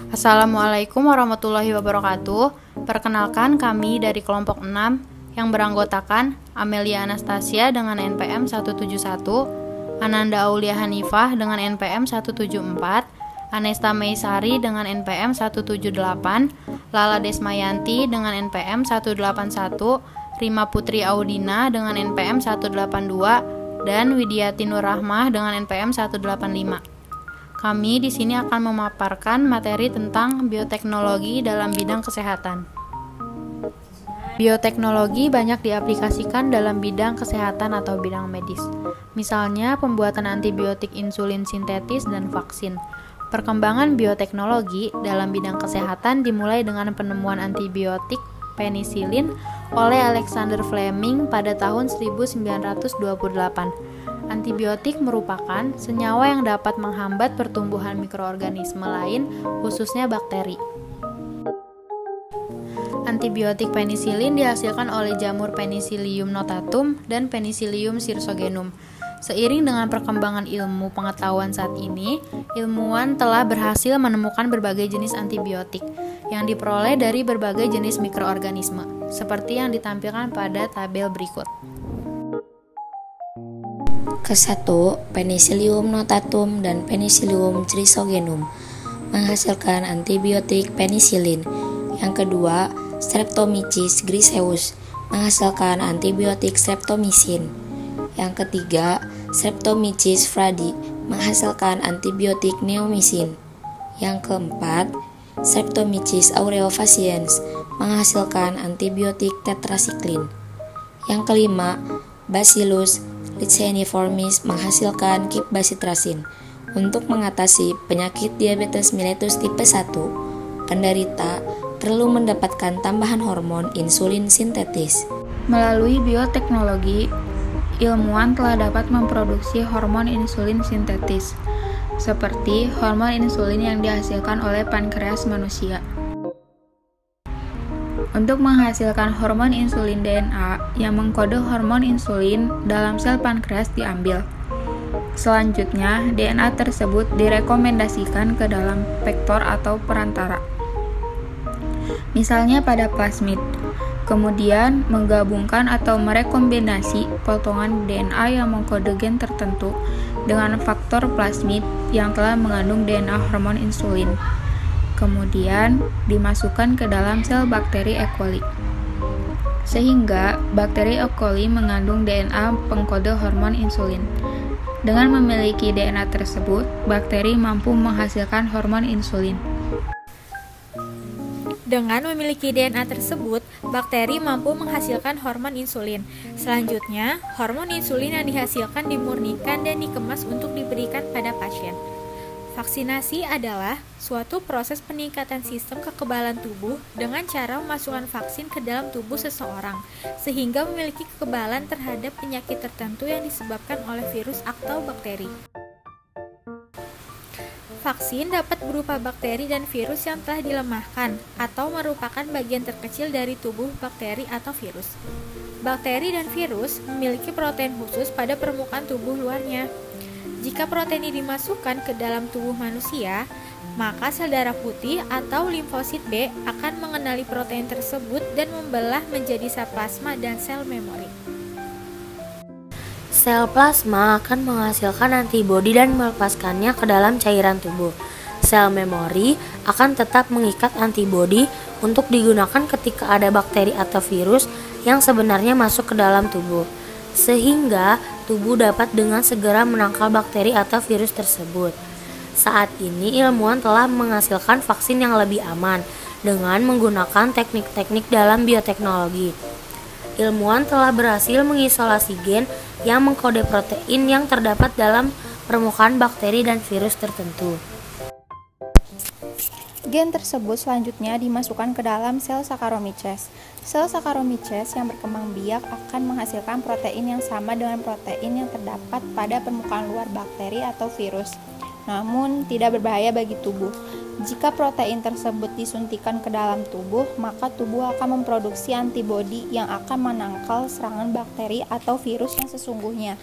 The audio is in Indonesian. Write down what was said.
Assalamualaikum warahmatullahi wabarakatuh. Perkenalkan, kami dari kelompok 6 yang beranggotakan Amelia Anastasia dengan NPM 171, Ananda Aulia Hanifah dengan NPM 174, Anesta Meisari dengan NPM 178, Lala Desmayanti dengan NPM 181, Rima Putri Audina dengan NPM 182, dan Widiati Nur Rahmah dengan NPM 185. Kami di sini akan memaparkan materi tentang bioteknologi dalam bidang kesehatan. Bioteknologi banyak diaplikasikan dalam bidang kesehatan atau bidang medis. Misalnya, pembuatan antibiotik, insulin sintetis, dan vaksin. Perkembangan bioteknologi dalam bidang kesehatan dimulai dengan penemuan antibiotik penisilin oleh Alexander Fleming pada tahun 1928. Antibiotik merupakan senyawa yang dapat menghambat pertumbuhan mikroorganisme lain, khususnya bakteri. Antibiotik penisilin dihasilkan oleh jamur Penicillium notatum dan Penicillium cirsogenum. Seiring dengan perkembangan ilmu pengetahuan saat ini, ilmuwan telah berhasil menemukan berbagai jenis antibiotik yang diperoleh dari berbagai jenis mikroorganisme, seperti yang ditampilkan pada tabel berikut. Ke-1, Penicillium notatum dan Penicillium cirsogenum menghasilkan antibiotik penisilin. Yang kedua, Streptomyces griseus menghasilkan antibiotik streptomycin. Yang ketiga, Streptomyces fradi menghasilkan antibiotik neomycin. Yang keempat, Streptomyces aureofaciens menghasilkan antibiotik tetrasiklin. Yang kelima, Bacillus licheniformis menghasilkan kipbasitrasin. Untuk mengatasi penyakit diabetes mellitus tipe 1, penderita perlu mendapatkan tambahan hormon insulin sintetis. Melalui bioteknologi, ilmuwan telah dapat memproduksi hormon insulin sintetis, seperti hormon insulin yang dihasilkan oleh pankreas manusia. Untuk menghasilkan hormon insulin, DNA yang mengkode hormon insulin dalam sel pankreas diambil. Selanjutnya, DNA tersebut direkomendasikan ke dalam vektor atau perantara, misalnya pada plasmid. Kemudian, menggabungkan atau merekombinasi potongan DNA yang mengkode gen tertentu dengan faktor plasmid yang telah mengandung DNA hormon insulin. Kemudian dimasukkan ke dalam sel bakteri E. coli, sehingga bakteri E. coli mengandung DNA pengkode hormon insulin. Dengan memiliki DNA tersebut, bakteri mampu menghasilkan hormon insulin. Dengan memiliki DNA tersebut, bakteri mampu menghasilkan hormon insulin. Selanjutnya, hormon insulin yang dihasilkan dimurnikan dan dikemas untuk diberikan pada pasien. Vaksinasi adalah suatu proses peningkatan sistem kekebalan tubuh dengan cara memasukkan vaksin ke dalam tubuh seseorang, sehingga memiliki kekebalan terhadap penyakit tertentu yang disebabkan oleh virus atau bakteri. Vaksin dapat berupa bakteri dan virus yang telah dilemahkan, atau merupakan bagian terkecil dari tubuh bakteri atau virus. Bakteri dan virus memiliki protein khusus pada permukaan tubuh luarnya. Jika protein ini dimasukkan ke dalam tubuh manusia, maka sel darah putih atau limfosit B akan mengenali protein tersebut dan membelah menjadi sel plasma dan sel memori. Sel plasma akan menghasilkan antibodi dan melepaskannya ke dalam cairan tubuh. Sel memori akan tetap mengikat antibodi untuk digunakan ketika ada bakteri atau virus yang sebenarnya masuk ke dalam tubuh, sehingga tubuh dapat dengan segera menangkal bakteri atau virus tersebut. Saat ini ilmuwan telah menghasilkan vaksin yang lebih aman dengan menggunakan teknik-teknik dalam bioteknologi. Ilmuwan telah berhasil mengisolasi gen yang mengkode protein yang terdapat dalam permukaan bakteri dan virus tertentu. Gen tersebut selanjutnya dimasukkan ke dalam sel Saccharomyces. Sel Saccharomyces yang berkembang biak akan menghasilkan protein yang sama dengan protein yang terdapat pada permukaan luar bakteri atau virus, namun tidak berbahaya bagi tubuh. Jika protein tersebut disuntikan ke dalam tubuh, maka tubuh akan memproduksi antibodi yang akan menangkal serangan bakteri atau virus yang sesungguhnya.